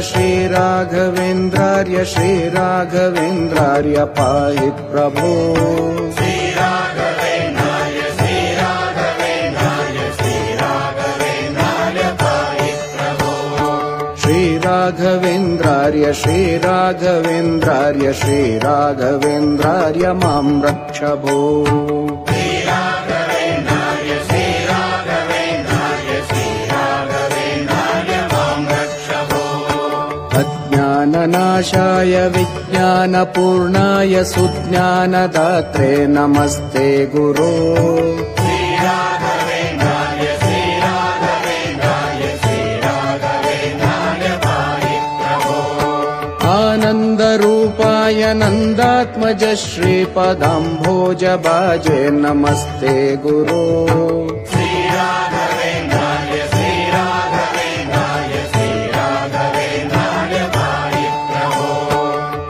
श्रीराघवेन्द्रार्य श्रीराघवेन्द्रार्य पाहि प्रभो। श्रीराघवेन्द्रार्य श्रीराघवेन्द्रार्य श्रीराघवेन्द्रार्य पाहि प्रभो। श्रीराघवेन्द्रार्य श्रीराघवेन्द्रार्य श्रीराघवेन्द्रार्य मां रक्ष भो। अज्ञाननाशाय विज्ञानपूर्णाय सुज्ञानदात्रे नमस्ते गुरो। श्रीराघवेन्द्रार्य श्रीराघवेन्द्रार्य श्रीराघवेन्द्रार्य पाहि प्रभो। आनन्दरूपाय नन्दात्मज श्रीपदाम्भोजभाजे नमस्ते गुरो।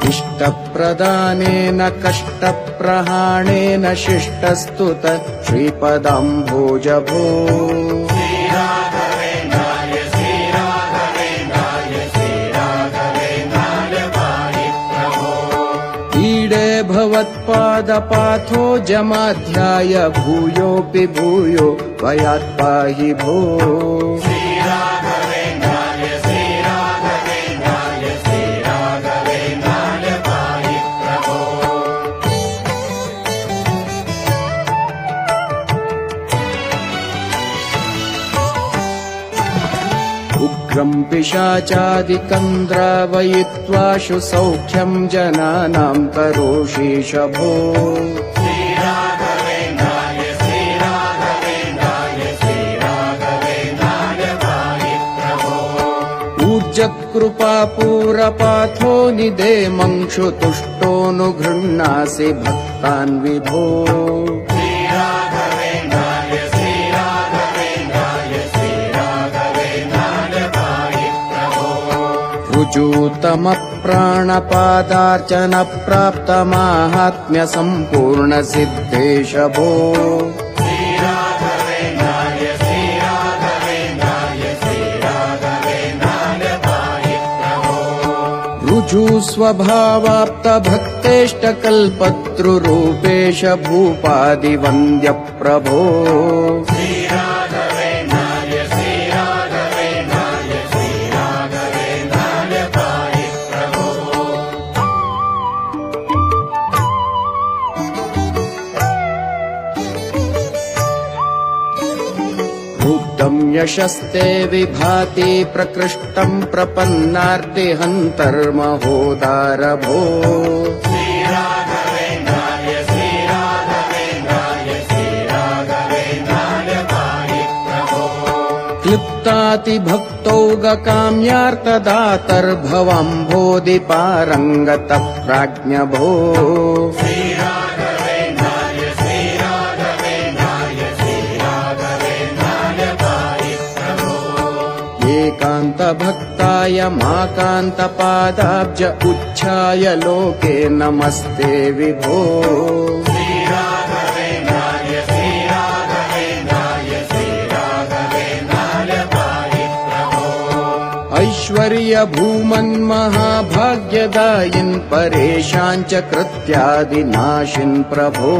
इष्टप्रदानेन कष्टप्रहाणेन शिष्टस्तुत श्रीपदाम्भोज भो। श्रीराघवेन्द्रार्य श्रीराघवेन्द्रार्य श्रीराघवेन्द्रार्य पाहि प्रभो। ईडे भवत्पादपाथो जमाध्याय भूयोऽपि भूयो भयात् पाहि भो। उग्रं पिशाचादिकं द्रावयित्वाशु सौख्यं जनानां करोषीश भो। श्रीराघवेन्द्रार्य श्रीराघवेन्द्रार्य श्रीराघवेन्द्रार्य पाहि प्रभो। ऊर्जकृपापूरपाथो निदेमंशु तुष्टोऽनुगृह्णासि भक्तान् विभो। ऋजूतमप्राणपादार्चन प्राप्तमाहात्म्य सम्पूर्ण सिद्धेश भो। श्रीराघवेन्द्रार्य श्रीराघवेन्द्रार्य श्रीराघवेन्द्रार्य पाहि प्रभो। ऋजुस्वभावाप्त भक्तेष्टकल्पतृरूपेश भूपादिवन्द्य प्रभो। यशस्ते विभाति प्रकृष्टं प्रपन्नार्तिहन्तर्महोदार भो। श्रीराघवेन्द्रार्य श्रीराघवेन्द्रार्य श्रीराघवेन्द्रार्य पाहि प्रभो। क्लिप्तातिभक्तौगकाम्यार्तदातर्भवम्भोधिपारङ्गतः प्राज्ञ भो। एकान्तभक्ताय माकान्तपादाब्ज उच्छाय लोके नमस्ते विभो। श्रीराघवेन्द्रार्य श्रीराघवेन्द्रार्य श्रीराघवेन्द्रार्य पाहि प्रभो। ऐश्वर्यभूमन्महाभाग्यदायिन् परेशाञ्च कृत्यादिनाशिन् प्रभो।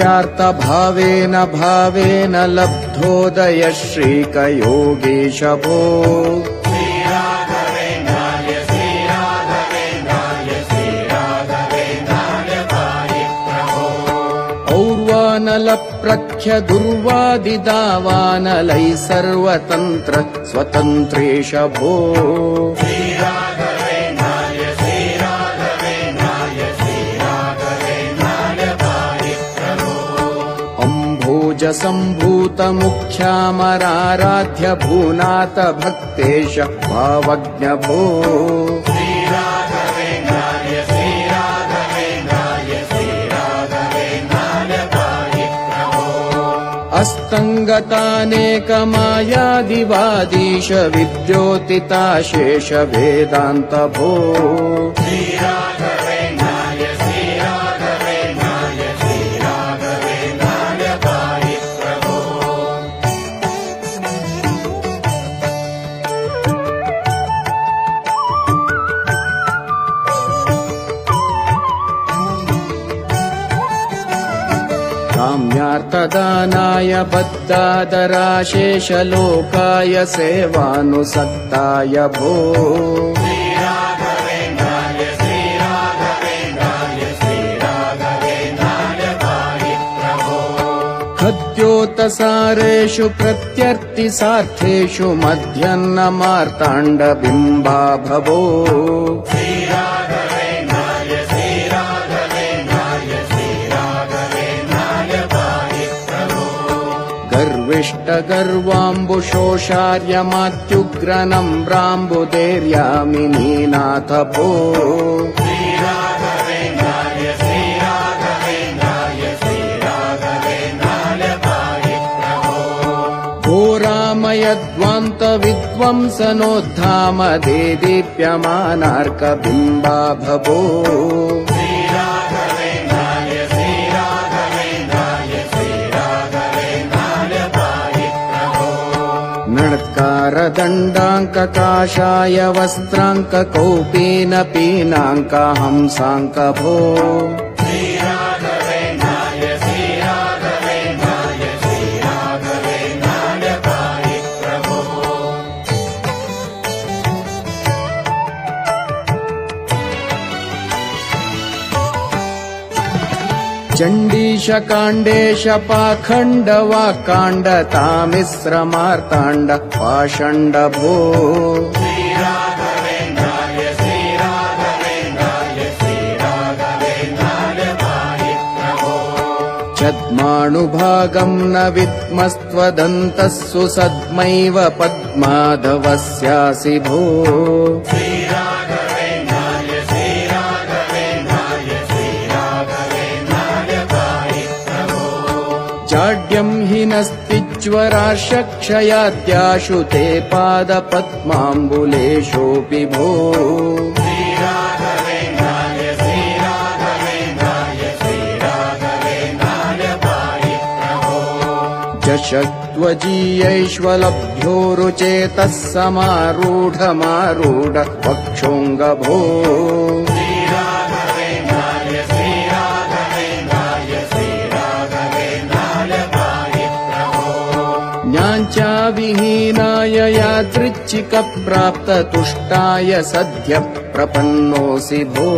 प्रवाच्यार्थभावेन भावेन लब्धोदय श्रीकयोगीश भो श्रीराघवेन्द्राय श्रीराघवेन्द्राय श्रीराघवेन्द्राय पाहि प्रभो और्वानलप्रख्य दुर्वादिदावानलै सर्वतन्त्र स्वतन्त्रेश भो श्रीराघवेन्द्राय श्रीराघवेन्द्राय श्रीराघवेन्द्राय पाहि प्रभो अम्भोजसम्भूतमुख्यामराराध्य भूनाथ भक्तेश भावज्ञ भो श्रीराघवेन्द्राय श्रीराघवेन्द्राय श्रीराघवेन्द्राय पाहि प्रभो अस्तङ्गतानेकमायादिवादीश विद्योतिताशेष वेदान्त भो श्रीराघवेन्द्राय श्रीराघवेन्द्राय श्रीराघवेन्द्राय पाहि प्रभो काम्यार्थदानाय बद्धादराशेषलोकाय सेवानुसक्ताय भो श्रीराघवेन्द्राय श्रीराघवेन्द्राय श्रीराघवेन्द्राय पाहि प्रभो खद्योतसारेषु प्रत्यर्थिसार्थेषु मध्यन्नमार्ताण्डबिम्बा भवो श्रीराघवेन्द्राय श्रीराघवेन्द्राय श्रीराघवेन्द्राय पाहि प्रभो गर्विष्टगर्वाम्बुशोषार्यमात्युग्रनम्राम्बुदैर्यामिनीनाथ भो श्रीराघवेन्द्राय श्रीराघवेन्द्राय श्रीराघवेन्द्राय पाहि प्रभो घोरामयध्वान्तविध्वंसनोद्धाम देदीप्यमानार्कबिम्बा भवो श्रीराघवेन्द्राय श्रीराघवेन्द्राय श्रीराघवेन्द्राय पाहि प्रभो नृत्कारदण्डाङ्ककाशाय वस्त्राङ्ककौपीनपीनाङ्क हंसाङ्क भो श्रीराघवेन्द्राय श्रीराघवेन्द्राय श्रीराघवेन्द्राय पाहि प्रभो चण्डीशकाण्डेश पाखण्डवाकाण्ड तामिश्रमार्ताण्ड पाषण्ड भो श्रीराघवेन्द्राय श्रीराघवेन्द्राय श्रीराघवेन्द्राय पाहि प्रभो छद्माणुभागं न विद्मस्त्वदन्तः सुसद्मैव पद्माधवस्यासि भो श्रीराघवेन्द्राय श्रीराघवेन्द्राय श्रीराघवेन्द्राय पाहि प्रभो जाड्यं हि नस्तिज्वराशक्षयाद्याशु ते पादपद्माम्बुलेशोऽपि भो श्रीराघवेन्द्राय श्रीराघवेन्द्राय श्रीराघवेन्द्राय पाहि प्रभो जशत्वजीयैष्वलभ्योरुचेतः समारूढमारूढ वक्षोऽङ्ग भो श्रीराघवेन्द्राय श्रीराघवेन्द्राय श्रीराघवेन्द्राय पाहि प्रभो ज्ञाञ्चाविहीनाय यादृच्छिकप्राप्ततुष्टाय सद्य प्रपन्नोऽसि भो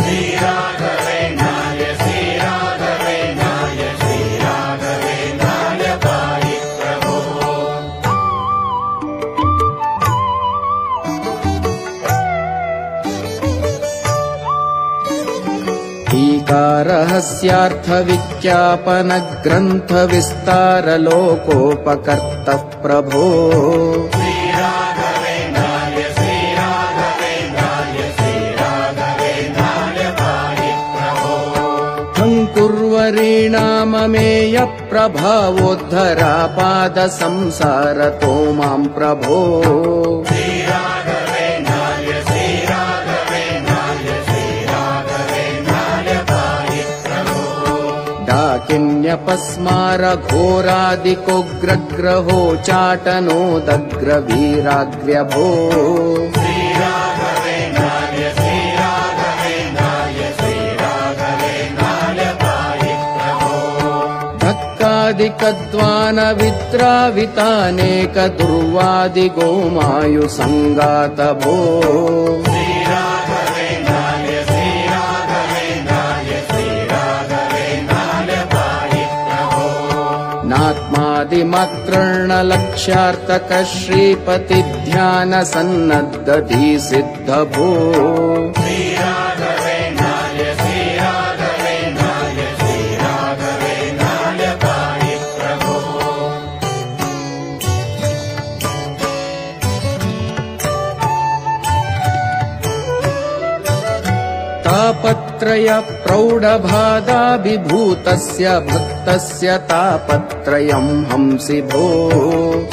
श्रीराघवेन्द्राय श्रीराघवेन्द्राय श्रीराघवेन्द्राय पाहि प्रभो टीकारहस्यार्थविज्ञापनग्रन्थविस्तारलोकोपकर्तः प्रभो श्रीराघवेन्द्राय श्रीराघवेन्द्राय श्रीराघवेन्द्राय पाहि प्रभो प्रभावोद्धरापादसंसारतो मां प्रभो श्रीराघवेन्द्राय श्रीराघवेन्द्राय श्रीराघवेन्द्राय पाहि प्रभो डाकिन्यपस्मारघोरादिकोग्रग्रहो चाटनोदग्रवीराग्र्यभो श्रीराघवेन्द्राय श्रीराघवेन्द्राय श्रीराघवेन्द्राय पाहि विद्रावितानेक दुर्वादिगोमायु संगात भो श्रीराघवेन्द्राय श्रीराघवेन्द्राय श्रीराघवेन्द्राय पाहि प्रभो नात्मादिमात्रण लक्ष्यार्थक श्रीपति ध्यान सन्नद्धि सिद्ध भो श्रीराघवेन्द्राय श्रीराघवेन्द्राय श्रीराघवेन्द्राय पाहि प्रभो तापत्रय प्रौढबाधाभिभूतस्य भक्तस्य तापत्रयं हंसि भो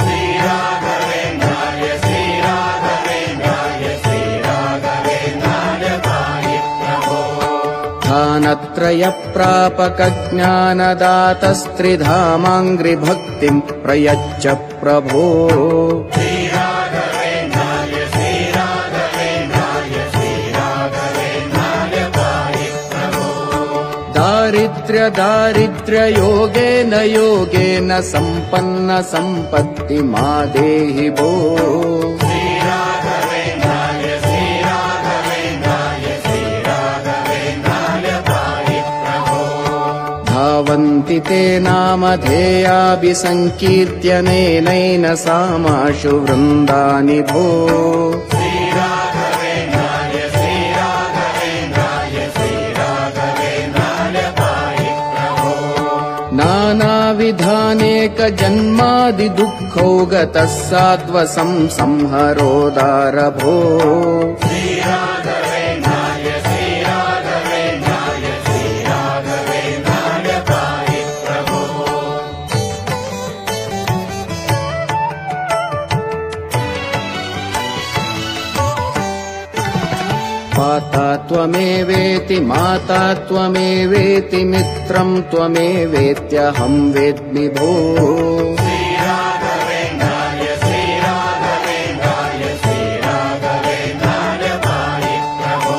श्रीराघवेन्द्राय श्रीराघवेन्द्राय श्रीराघवेन्द्राय पाहि प्रभो ध्यानत्रय प्रापक ज्ञानदातस्त्रिधामाङ्घ्रिभक्तिं प्रयच्छ प्रभो श्रीराघवेन्द्राय श्रीराघवेन्द्राय श्रीराघवेन्द्राय पाहि प्रभो दारिद्र्ययोगेन योगेन सम्पन्न सम्पत्तिमादेहि भो श्रीराघवेन्द्राय श्रीराघवेन्द्राय श्रीराघवेन्द्राय पाहि प्रभो धावन्ति ते नामधेयाभिसङ्कीर्त्यनेनैन सामाशु वृन्दानि भो श्रीराघवेन्द्राय श्रीराघवेन्द्राय श्रीराघवेन्द्राय पाहि प्रभो नानाविधानेक जन्मादिदुःखौगतः सात्वसं संहरोदार भो श्रीराघवेन्द्राय श्रीराघवेन्द्राय श्रीराघवेन्द्राय पाहि प्रभो पाता त्वमेवेति माता त्वमेवेति मित्रं त्वमेवेत्यहं वेद्मि भो श्रीराघवेन्द्राय श्रीराघवेन्द्राय श्रीराघवेन्द्राय पाहि प्रभो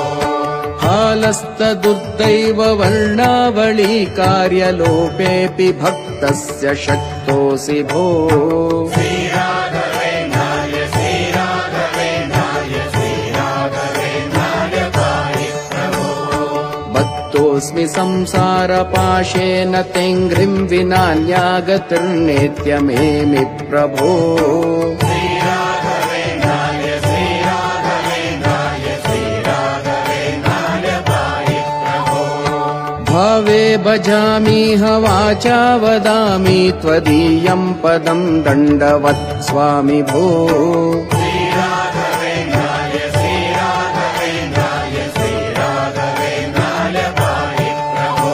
हालस्तदुर्दैव वर्णावळी कार्यलोपेऽपि भक्तस्य शक्तोऽसि भो श्रीराघवेन्द्राय श्रीराघवेन्द्राय श्रीराघवेन्द्राय पाहि प्रभो बद्धोऽस्मि संसारपाशेन तेङ्घ्रिं विनान्यागतिर्नेत्य मेमि प्रभो श्रीराघवेन्द्राय श्रीराघवेन्द्राय श्रीराघवेन्द्राय पाहि प्रभो भावे भजामीह वाचा वदामि त्वदीयं पदं दण्डवत् स्वामि भो श्रीराघवेन्द्राय श्रीराघवेन्द्राय श्रीराघवेन्द्राय पाहि प्रभो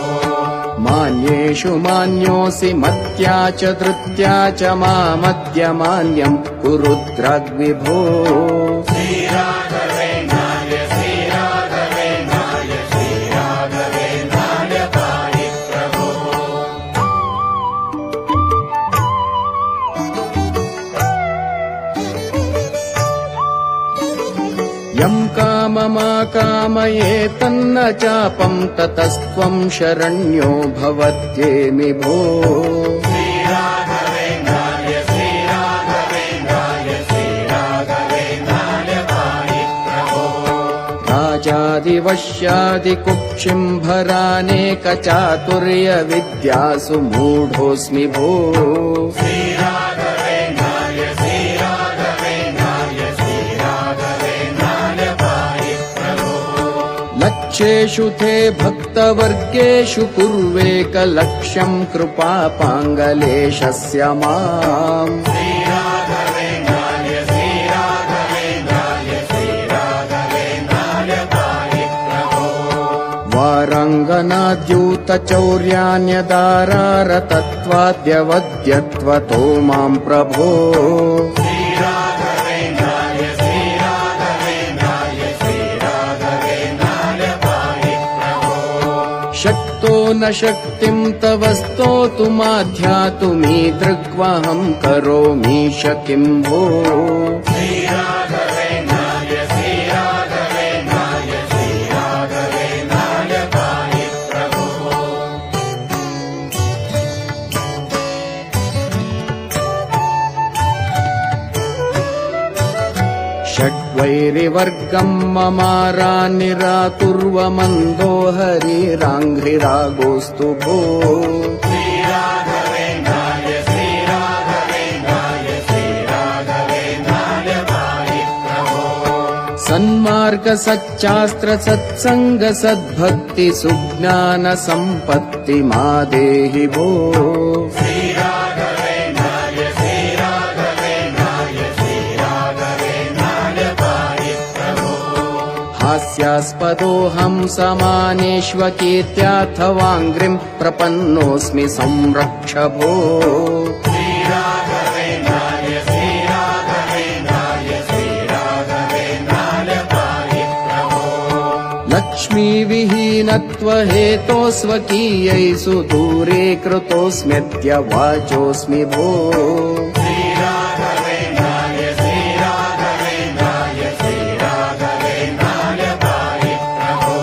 मान्येषु मान्योऽसि मत्या च धृत्या च मामद्य मान्यं कुरुद्राग्विभो श्रीराघवेन्द्राय श्रीराघवेन्द्राय श्रीराघवेन्द्राय पाहि प्रभो यं काममाकामये तन्न चापं ततस्त्वं शरण्यो भवत्येमि भो श्रीराघवेन्द्राय श्रीराघवेन्द्राय श्रीराघवेन्द्राय पाहि प्रभो राजादिवश्यादिकुक्षिम्भरानेकचातुर्यविद्यासु मूढोऽस्मि भो श्रीराघवेन्द्राय श्रीराघवेन्द्राय श्रीराघवेन्द्राय पाहि प्रभो लक्ष्येषु ते भक्तवर्गेषु कुर्वेकलक्ष्यं कृपापाङ्गलेशस्य माम् श्रीराघवेन्द्राय श्रीराघवेन्द्राय श्रीराघवेन्द्राय पाहि प्रभो वाराङ्गनाद्यूतचौर्यान्यदारारतत्वाद्यवद्यत्वतो मां प्रभो श्रीराघवेन्द्राय श्रीराघवेन्द्राय श्रीराघवेन्द्राय पाहि प्रभो शक्तो न शक्तिं तव स्तोतुमाध्यातुमीदृग्वहं करोमि किं भो श्रीराघवेन्द्राय श्रीराघवेन्द्राय श्रीराघवेन्द्राय पाहि प्रभो षड्वैरिवर्गम् ममारान्निरातुर्वमन्दो हरिराङ्घ्रिरागोऽस्तु भो श्रीराघवेन्द्राय श्रीराघवेन्द्राय श्रीराघवेन्द्राय पाहि प्रभो सन्मार्ग सच्चास्त्र सत्संग सद्भक्ति सुज्ञान सम्पत्ति मा देहि भो श्रीराघवेन्द्राय श्रीराघवेन्द्राय श्रीराघवेन्द्राय पाहि प्रभो हास्यास्पदोऽहं समानेष्वकीर्त्याथवाङ्घ्रिं प्रपन्नोऽस्मि संरक्ष भो श्रीराघवेन्द्राय श्रीराघवेन्द्राय श्रीराघवेन्द्राय पाहि प्रभो लक्ष्मीविहीनत्वहेतोस्वकीयैषु दूरे कृतोऽस्म्यद्य वाचोऽस्मि भो श्रीराघवेन्द्राय श्रीराघवेन्द्राय श्रीराघवेन्द्राय पाहि प्रभो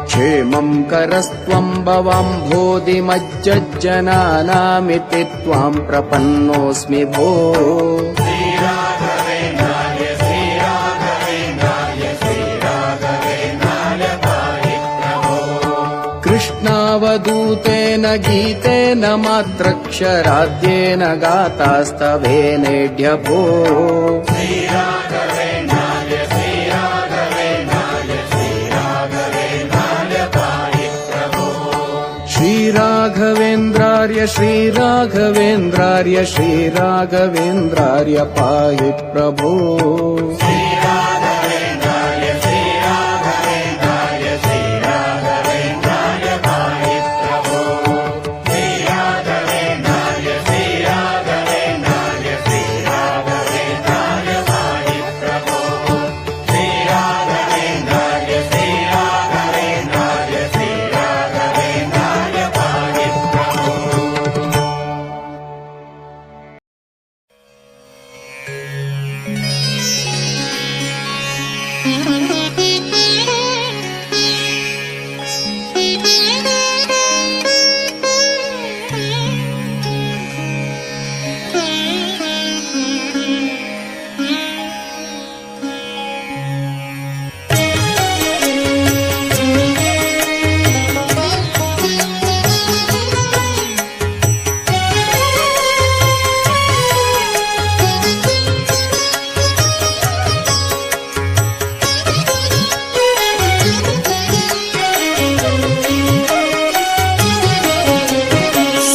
क्षेमं करस्त्वं भवाम्भोधिमज्जज्जनानामिति त्वां प्रपन्नोऽस्मि भो श्रीराघवेन्द्राय श्रीराघवेन्द्राय श्रीराघवेन्द्राय पाहि प्रभो कृष्णावधूतेन गीतेन मात्रक्षराद्येन गातास्तवेनेढ्य भो श्रीराघवेन्द्राय श्रीराघवेन्द्राय श्रीराघवेन्द्राय पाहि प्रभो श्रीराघवेन्द्रार्य श्रीराघवेन्द्रार्य श्रीराघवेन्द्रार्य पाहि प्रभो श्रीराघवेन्द्राय श्रीराघवेन्द्राय श्रीराघवेन्द्राय पाहि प्रभो श्रीराघवेन्द्राय श्रीराघवेन्द्राय श्रीराघवेन्द्राय पाहि प्रभो श्रीराघवेन्द्राय श्रीराघवेन्द्राय श्रीराघवेन्द्राय पाहि प्रभो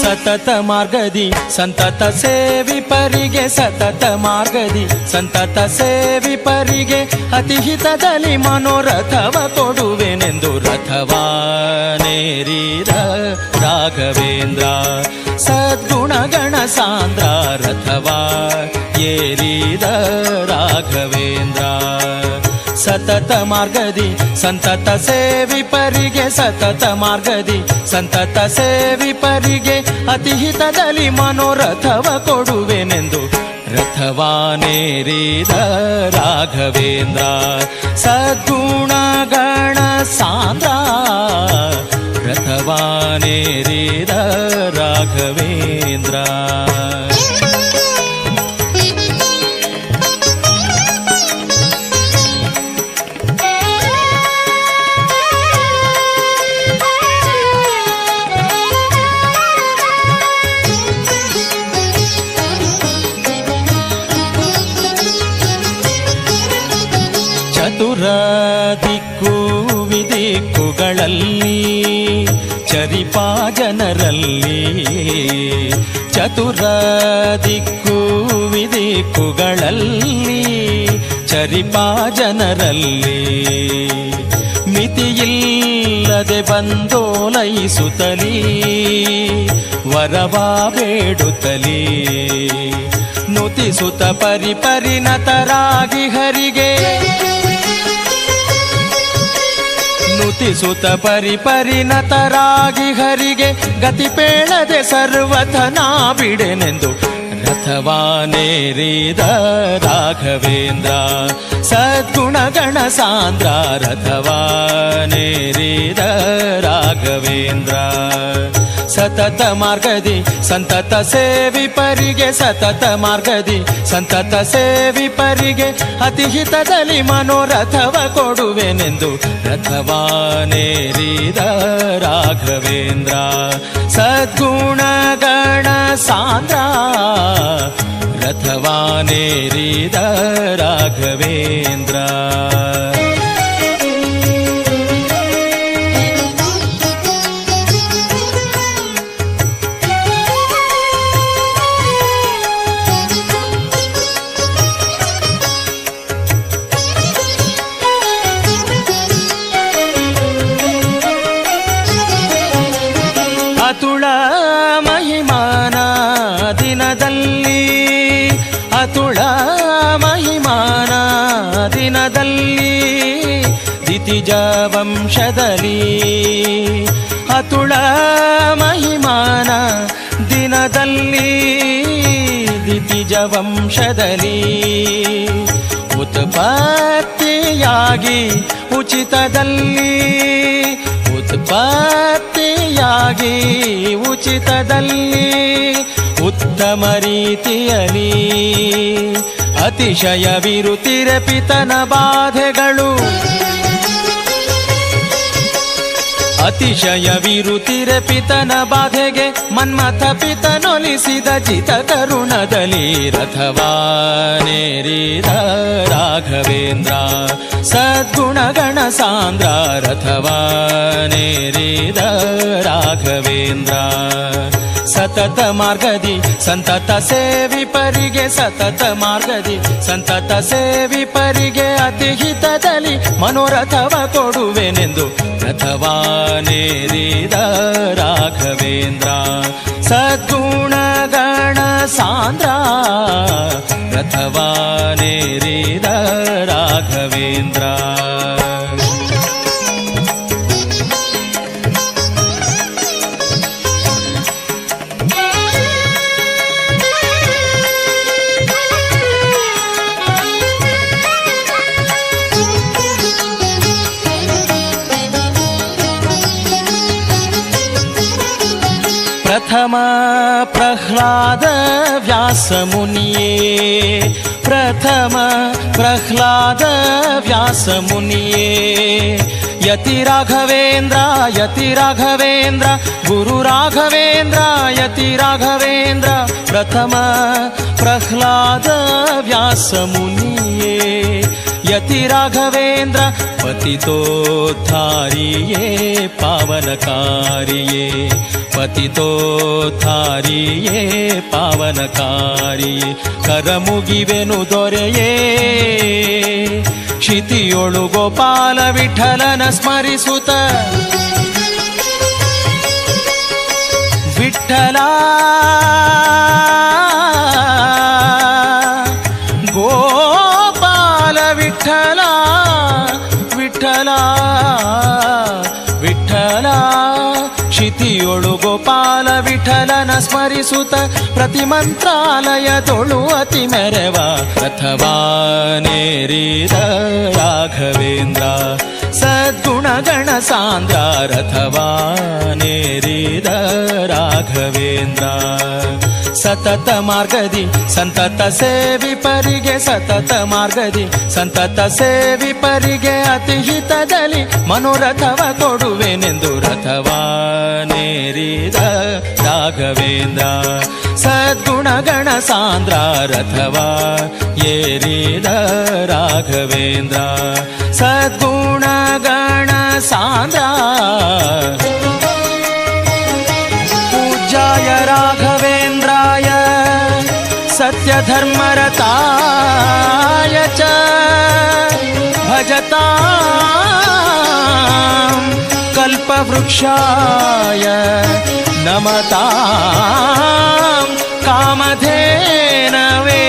ಸತತ ಮಾರ್ಗದಿ ಸಂತತ ಸೇವಿಪರಿಗೆ ಸತತ ಮಾರ್ಗದಿ ಸಂತತ ಸೇವಿಪರಿಗೆ ಅತಿಹಿತದಲ್ಲಿ ಮನೋರಥವ ಕೊಡುವೆನೆಂದು ರಥವಾನೇರಿದ ರಾಘವೇಂದ್ರ ಸದ್ಗುಣಗಣ ಸಾಂದ್ರ ರಥವಾ ಏರಿದ ರಾಘವೇಂದ್ರ ಸತತ ಮಾರ್ಗದಿ ಸಂತತ ಸೇವಿಪರಿಗೆ ಸತತ ಮಾರ್ಗದಿ ಸಂತತ ಸೇವಿಪರಿಗೆ ಅತಿಹಿತದಲ್ಲಿ ಮನೋರಥವ ಕೊಡುವೆನೆಂದು ರಥವಾನೇರಿದ ರಾಘವೇಂದ್ರ ಸದ್ಗುಣಗಣ ಸಾಂದ್ರ ರಥವಾನೇರಿದ ರಾಘವೇಂದ್ರ ಚತುರ ದಿಕ್ಕು ವಿದಿಕ್ಕುಗಳಲ್ಲಿ ಚರಿಪಾ ಜನರಲ್ಲಿ ಚತುರ ದಿಕ್ಕು ವಿದಿಕ್ಕುಗಳಲ್ಲಿ ಚರಿಪಾ ಜನರಲ್ಲಿ ಮಿತಿಯಿಲ್ಲದೆ ಬಂದೋಲೈಸುತ್ತಲೀ ವರವಾ ಬೇಡುತ್ತಲೀ ನುತಿಸುತ್ತ ಪರಿಪರಿಣತರಾಗಿ ಹರಿಗೆ ನುತಿಸುತ್ತ ಪರಿಪರಿಣತರಾಗಿ ಹರಿಗೆ ಗತಿ ಪೇಳದೆ ಸರ್ವಥನಾ ಬಿಡೆನೆಂದು ರಥವಾನೇರಿದ ರಾಘವೇಂದ್ರ ಸದ್ಗುಣಗಣ ಸಾಂದ್ರ ರಥವಾನೇರಿದ ರಾಘವೇಂದ್ರ ಸತತ ಮಾರ್ಗದಿ ಸಂತತ ಸೇವಿಪರಿಗೆ ಸತತ ಮಾರ್ಗದಿ ಸಂತತ ಸೇವಿಪರಿಗೆ ಅತಿಹಿತದಲ್ಲಿ ಮನೋರಥವ ಕೊಡುವೆನೆಂದು ರಥವಾನೇರಿದ ರಾಘವೇಂದ್ರ ಸದ್ಗುಣಗಣ ಸಾಂದ್ರ ರಥವಾನೇರಿದ ರಾಘವೇಂದ್ರ ಅತುಳ ಮಹಿಮಾನ ದಿನದಲ್ಲಿ ಅತುಳ ಮಹಿಮಾನ ದಿನದಲ್ಲಿ ದಿತಿಜ ವಂಶದಲ್ಲಿ ಅತುಳ ಮಹಿಮಾನ ದಿನದಲ್ಲಿ ದಿತಿಜ ವಂಶದಲ್ಲಿ ಉತ್ಪತ್ತಿಯಾಗಿ ಉಚಿತದಲ್ಲಿ ಉತ್ಪತ್ತಿಯಾಗಿ ಉಚಿತದಲ್ಲಿ ಉತ್ತಮ ರೀತಿಯಲ್ಲಿ ಅತಿಶಯವಿರುತ್ತಿರೆ ಪಿತನ ಬಾಧೆಗಳು ಅತಿಶಯವಿರುತ್ತಿರೆ ಪಿತನ ಬಾಧೆಗೆ ಮನ್ಮಥ ಪಿತನೊಲಿಸಿದ ಚಿತ ಕರುಣದಲ್ಲಿ ರಥವಾನೇರಿದ ರಾಘವೇಂದ್ರ ಸದ್ಗುಣಗಣ ಸಾಂದ್ರ ರಥವಾನೇರಿದ ರಾಘವೇಂದ್ರ ಸತತ ಮಾರ್ಗದಿ ಸಂತತ ಸೇವಿಪರಿಗೆ ಸತತ ಮಾರ್ಗದಿ ಸಂತತ ಸೇವಿಪರಿಗೆ ಅತಿಹಿತದಲ್ಲಿ ಮನೋರಥವ ಕೊಡುವೆನೆಂದು ರಥವಾನೇರಿದ ರಾಘವೇಂದ್ರ ಸದ್ಗುಣಗಣ ಸಾಂದ್ರ ರಥವಾನೇರಿದ ರಾಘವೇಂದ್ರ ಪ್ರಥಮ ಪ್ರಹ್ಲಾದ ವ್ಯಾಸ ಮುನಿಯೇ ಪ್ರಥಮ ಪ್ರಹ್ಲಾದ ವ್ಯಾಸ ಮುನಿಯೇ ಯತಿ ರಾಘವೇಂದ್ರ ಗುರು ರಾಘವೇಂದ್ರ ಯತಿ ರಾಘವೇಂದ್ರ ಪ್ರಥಮ ಪ್ರಹ್ಲಾದ ವ್ಯಾಸ ಮುನಿಯೇ ಯತಿ ರಾಘವೇಂದ್ರ ಪತಿತೋದ್ಧಾರಿಯೇ ಪಾವನಕಾರಿಯೇ ಪತಿತೋದ್ಧಾರಿಯೇ ಪಾವನಕಾರಿಯೇ ಕರಮುಗಿವೆನು ದೊರೆಯೇ ಕ್ಷಿತಿಯೊಳು ಗೋಪಾಲ ವಿಠಲನ ಸ್ಮರಿಸುತ್ತ ವಿಠಲ ಗೋಪಾಲ ವಿಠಲ ವಿಠಲ ವಿಠಲ ಕ್ಷಿತಿಯೊಳು ಗೋಪಾಲ ವಿಠಲನ ಸ್ಮರಿಸುತ್ತ ಪ್ರತಿ ಮಂತ್ರಾಲಯದೊಳು ಅತಿ ಮೆರವ ರಥವಾನೇರಿದ ರಾಘವೇಂದ್ರ ಸದ್ಗುಣಗಣ ಸಾಂದ್ರ ರಥವಾನೇರಿದ ರಾಘವೇಂದ್ರ ಸತತ ಮಾರ್ಗದಿ ಸಂತತ ಸೇವಿಪರಿಗೆ ಸತತ ಮಾರ್ಗದಿ ಸಂತತ ಸೇವಿಪರಿಗೆ ಅತಿಹಿತದಲ್ಲಿ ಮನೋರಥವ ಕೊಡುವೆನೆಂದು ರಥವಾನೇರಿದ ರಾಘವೇಂದ್ರ ಸದ್ಗುಣಗಣ ಸಾಂದ್ರ ರಥವಾ ಏರಿದ ರಾಘವೇಂದ್ರ ಸದ್ಗುಣಗಣ ಸಾಂದ್ರ पूज्याय राघवेन्द्राय सत्यधर्मरताय च भजतां कल्पवृक्षाय नमतां कामधेनवे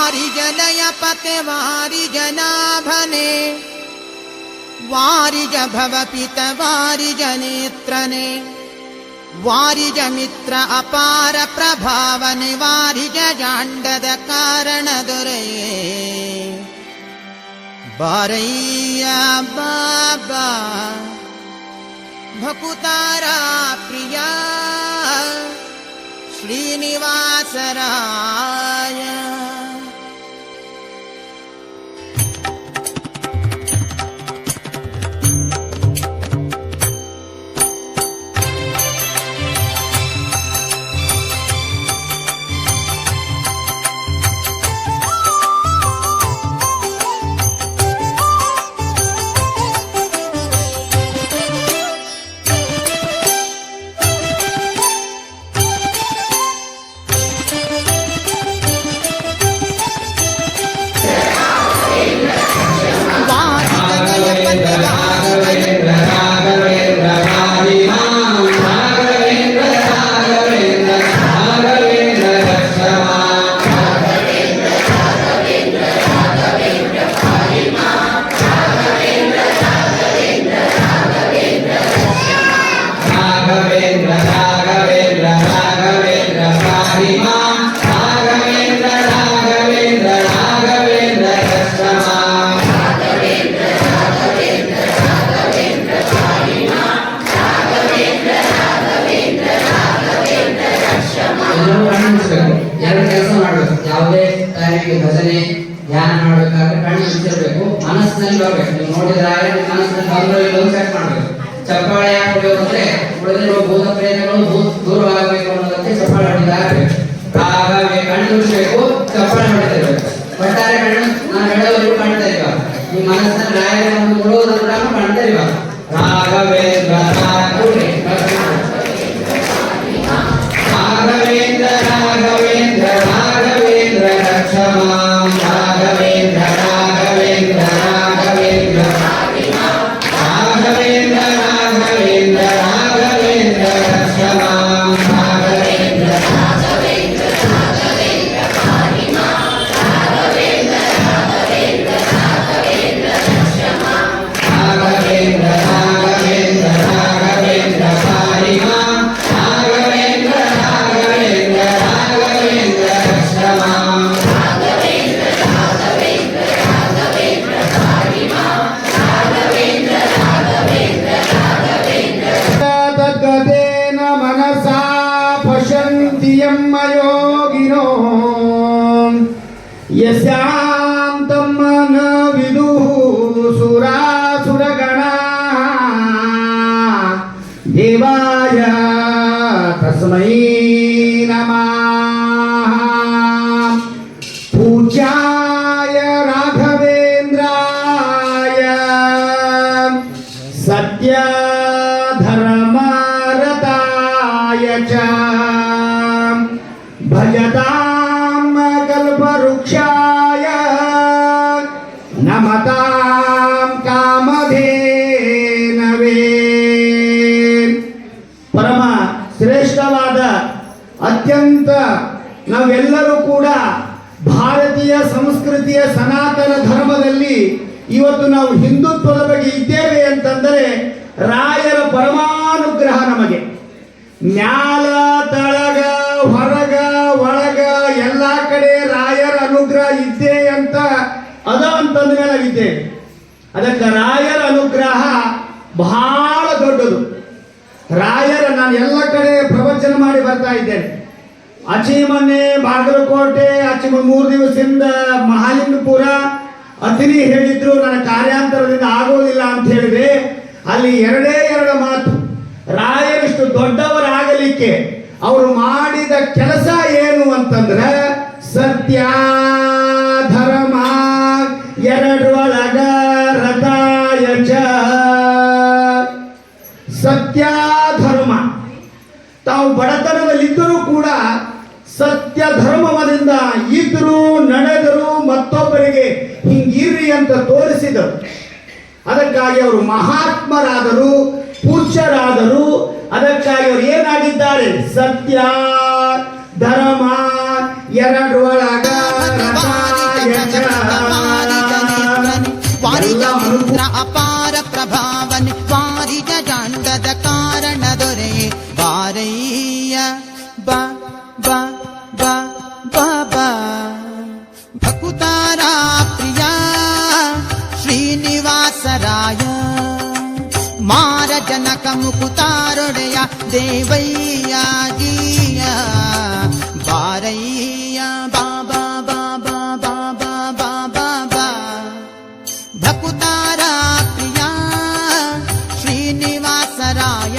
वारिजलयपते वारिजनाभने वारिज भवपित वारिजनेत्रने ವಾರಿಜ ಮಿತ್ರ ಅಪಾರ ಪ್ರಭಾವನೆ ವಾರಿಜ ಜಾಂಡದ ಕಾರಣ ದೊರೆಯೇ ಬಾರಯ್ಯ ಬಾಬಾ ಭಕುತಾರ ಪ್ರಿಯ ಶ್ರೀನಿವಾಸರಾಯ ಎರಡು ಕೆಲಸ ಮಾಡಬೇಕು. ಯಾವುದೇ ಕಾರ್ಯಕ್ಕೆ ಭಜನೆ ಧ್ಯಾನ ಮಾಡಬೇಕಾದ್ರೆ ಕಣ್ಣು ಮುಚ್ಚಿರ್ಬೇಕು, ಮನಸ್ಸಿನಲ್ಲಿ ಬರ್ಬೇಕು. ನೀವು ನೋಡಿದ್ರೆ ಮನಸ್ಸಿನಲ್ಲಿ ಬಂದ್ರೆ ಇಲ್ಲೊಂದು ಚೆಕ್ ಮಾಡ್ಬೇಕು. ಚಪ್ಪಾಳೆ ಹಾಕಬೇಕು ಅಂದ್ರೆ ಉಳಿದಿರುವ ಭೂತ ಪ್ರೇತಗಳು ದೂರವಾಗಬೇಕು ಅನ್ನೋದಕ್ಕೆ ಚಪ್ಪಾಳೆ ಹೊಡಿದಾಗಬೇಕು. ರಾಗವೇ ಕಣ್ಣು ಮುಚ್ಚಬೇಕು, ಚಪ್ಪಾಳೆ ಹೊಡಿತಿರ್ಬೇಕು. ಒಟ್ಟಾರೆ ಕಣ್ಣು ನಾನು ಹೇಳೋದು ಕಾಣ್ತಾ ಇಲ್ವಾ? ಈ ಮನಸ್ಸಿನಲ್ಲಿ ರಾಯರನ್ನು ನೋಡುವುದನ್ನು ಕೂಡ ಕಾಣ್ತಾ ಇಲ್ವಾ? ರಾಘವೇಂದ್ರ ರಾಘವೇಂದ್ರ ರಾಘವೇಂದ್ರ ರಾಘವೇಂದ್ರ ರಕ್ಷಮಾಂ ರಾಘವೇಂದ್ರ ರಾಘವೇಂದ್ರ ರಾಘವೇಂದ್ರ ರಾಘವೇಂದ್ರ ರಾಘವೇಂದ್ರ ರಾಘವೇಂದ್ರ ರಕ್ಷಮಾಂ ರಾಘವೇಂದ್ರ ರಾಘವೇಂದ್ರ ರಾಘವೇಂದ್ರ ರಾಘವೇಂದ್ರ ರಾಘವೇಂದ್ರ ರಕ್ಷಮಾಂ ರಾಘವೇಂದ್ರ ರಾಘವೇಂದ್ರ ರಾಘವೇಂದ್ರ ಪಾರಿಮಾಂ ರಾಘವೇಂದ್ರ ರಾಘವೇಂದ್ರ ರಾಘವೇಂದ್ರ ರಕ್ಷಮಾಂ ರಾಘವೇಂದ್ರ ರಾಘವೇಂದ್ರ ರಾಘವೇಂದ್ರ ಪಾರಿಮಾಂ ರಾಘವೇಂದ್ರ ರಾಘವೇಂದ್ರ ರಾಘವೇಂದ್ರ ತದ್ಗತೇನ ಮನಸಾ ಪಶ್ಯಂತಿ ಯಮ್ಮ ಯೋಗಿನೋ ಯಸ್ಯಾಂತಂ ನ ವಿದುಃ ಸುರಾಸುರಗಣಾಃ ದೇವಾಯ ತಸ್ಮೈ ನಮಃ ಪೂಜ್ಯಾಯ ರಾಘವೇಂದ್ರಾಯ ಸತ್ಯ ಧರ್ಮರತಾಯ ಚ ಭಜತಾಂ ಕಲ್ಪವೃಕ್ಷಾಯ ನಮತಾಂ ಕಾಮಧೇನವೇ. ಪರಮ ಶ್ರೇಷ್ಠವಾದ ಅತ್ಯಂತ ನಾವೆಲ್ಲರೂ ಕೂಡ ಭಾರತೀಯ ಸಂಸ್ಕೃತಿಯ ಸನಾತನ ಧರ್ಮದಲ್ಲಿ ಇವತ್ತು ನಾವು ಹಿಂದುತ್ವದ ಬಗ್ಗೆ ಇದ್ದೇವೆ ಅಂತಂದರೆ ರಾಯರ ಪರಮಾನುಗ್ರಹ ನಮಗೆ. ಮ್ಯಾಲ ತಳಗ ಹೊರಗ ಒಳಗ ಎಲ್ಲ ಕಡೆ ರಾಯರ ಅನುಗ್ರಹ ಇದ್ದೇ ಅಂತ ಅದ ಅಂತಂದ ಮೇಲೆ ನಾವಿದ್ದೇವೆ. ಅದಕ್ಕೆ ರಾಯರ ಅನುಗ್ರಹ ಬಹಳ ದೊಡ್ಡದು. ರಾಯರ ನಾನು ಎಲ್ಲ ಕಡೆ ಪ್ರವಚನ ಮಾಡಿ ಬರ್ತಾ ಇದ್ದೇನೆ. ಆಚೆ ಮೊನ್ನೆ ಬಾಗಲಕೋಟೆ, ಆಚೆ 3 ದಿವಸದಿಂದ ಮಹಾಲಿಂಗಪುರ ಅತಿನಿ ಹೇಳಿದ್ರು, ನನ್ನ ಕಾರ್ಯಾಂತರದಿಂದ ಆಗೋದಿಲ್ಲ ಅಂತ ಹೇಳಿದೆ. ಅಲ್ಲಿ ಎರಡು ಮಾತು. ರಾಯರಿಷ್ಟು ದೊಡ್ಡವರಾಗಲಿಕ್ಕೆ ಅವರು ಮಾಡಿದ ಕೆಲಸ ಏನು ಅಂತಂದ್ರೆ ಸತ್ಯ ಧರ್ಮ ಎರಡರೊಳಗ ರಥಾಯ ಚ. ಸತ್ಯ ಧರ್ಮ, ತಾವು ಬಡತನದಲ್ಲಿದ್ದರೂ ಕೂಡ ಸತ್ಯ ಧರ್ಮದಿಂದ ಇದ್ರು ನಡೆದರು, ಮತ್ತೊಬ್ಬರಿಗೆ ಹಿಂಗಿರ್ರಿ ಅಂತ ತೋರಿಸಿದರು. ಅದಕ್ಕಾಗಿ ಅವರು ಮಹಾತ್ಮರಾದರು, ಪೂಜ್ಯರಾದರು. ಅದಕ್ಕಾಗಿ ಅವರು ಏನಾಗಿದ್ದಾರೆ? ಸತ್ಯ ಧರ್ಮ ಎರಡರೊಳಗ ಅಪಾರ ಪ್ರಭಾವನೆ ವಾರಿಜ ಜಾಂಡದ ಕಾರಣ ದೊರೆಯೇ ಬಾರಯ್ಯ ಬಾ ಬಾ ಬಾ ಬಾ ಬಾ ಭಕುತಾರ ಪ್ರಿಯ ಶ್ರೀನಿವಾಸರಾಯ ಮಾರ ಜನಕ ಮುಕುತಾರೊಡೆಯ ದೇವಯ್ಯ ಜಿಯ ಬಾರಯ್ಯ ಬಾಬಾ ಬಾಬಾ ಬಾಬಾ ಬಾಬಾ ಬಾ ಭಕುತಾರ ಪ್ರಿಯ ಶ್ರೀನಿವಾಸರಾಯ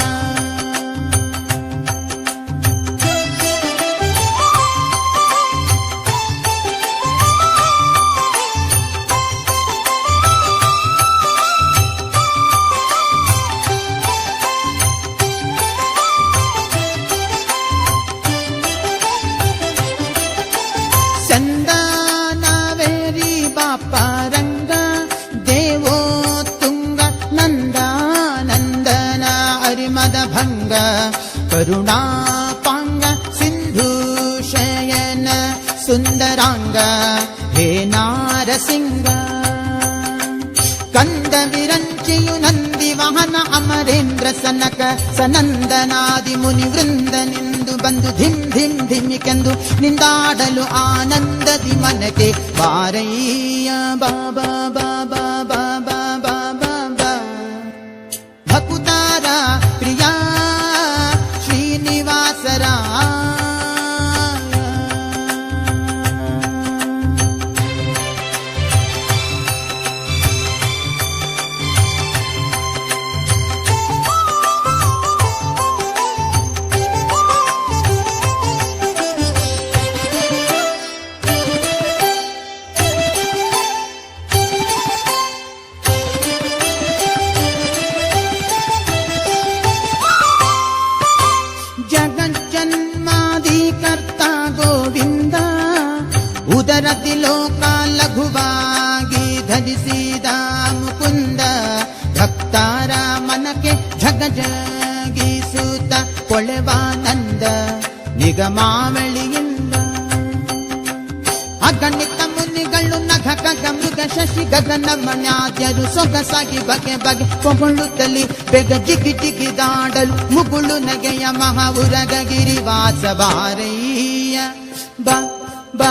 ಚಂದನವೇರಿ ಬಾಪರಂಗ ದೇವೋ ತುಂಗ ನಂದ ನಂದನ ಅರಿಮದ ಭಂಗ ಕರುಣಾಪಾಂಗ ಸಿಂಧು ಶಯನ ಸುಂದರಾಂಗ ಹೇ ನಾರಸಿಂಗ ಕಂದ ವಿರಂಚಿಯು ನಂದಿ ವಾಹನ ಅಮರೇಂದ್ರ ಸನಕ ಸನಂದನಾದಿ ಮುನಿ ವೃಂದನೆಂದು ಬಂದು ಧಿಮ್ ಧಿಮ್ ಧಿಮ್ಮಿಕೆಂದು ನಿಂದಾಡಲು ಆನಂದದಿ ಮನಕ್ಕೆ ಬಾರಯ್ಯ ಬಾಬಾ ಬಾಬಾ ಬಾಬಾ ಬಾಬಾ ಬಾ ಭಕುತಾರ ಪ್ರಿಯ ಶ್ರೀನಿವಾಸರಾಯ ಜಗಜ್ಜನ್ಮಾದಿ ಕರ್ತ ಗೋವಿಂದ ಉದರದಿ ಲೋಕ ಲಘುವಾಗಿ ಧರಿಸಿದ ಮುಕುಂದ ಭಕ್ತರ ಮನಕ್ಕೆ ಝಗಜಗಿಸುತ್ತ ಕೊಳೆವಾನಂದ ನಿಗಮಾವಳಿಯಿಂದ ಅಗಣಿತ ಮುನಿಗಳು ನಖ ಖಗ ಮೃಗ ಶಶಿ ಗಗನ ಮಣ್ಯಾದ್ಯರು ಸೊಗಸಾಗಿ ಬಗೆ ಬಗೆ ಕೊಂಗೊಳ್ಳುತ್ತಲಿ ಬೇಗ ಜಿಗಿ ಜಿಗಿದಾಡಲು ಮುಗುಳು ನಗೆಯ ಮಹಾವುರಗ ಗಿರಿವಾಸ ಬಾರಯ್ಯ ಬಾ ಬಾ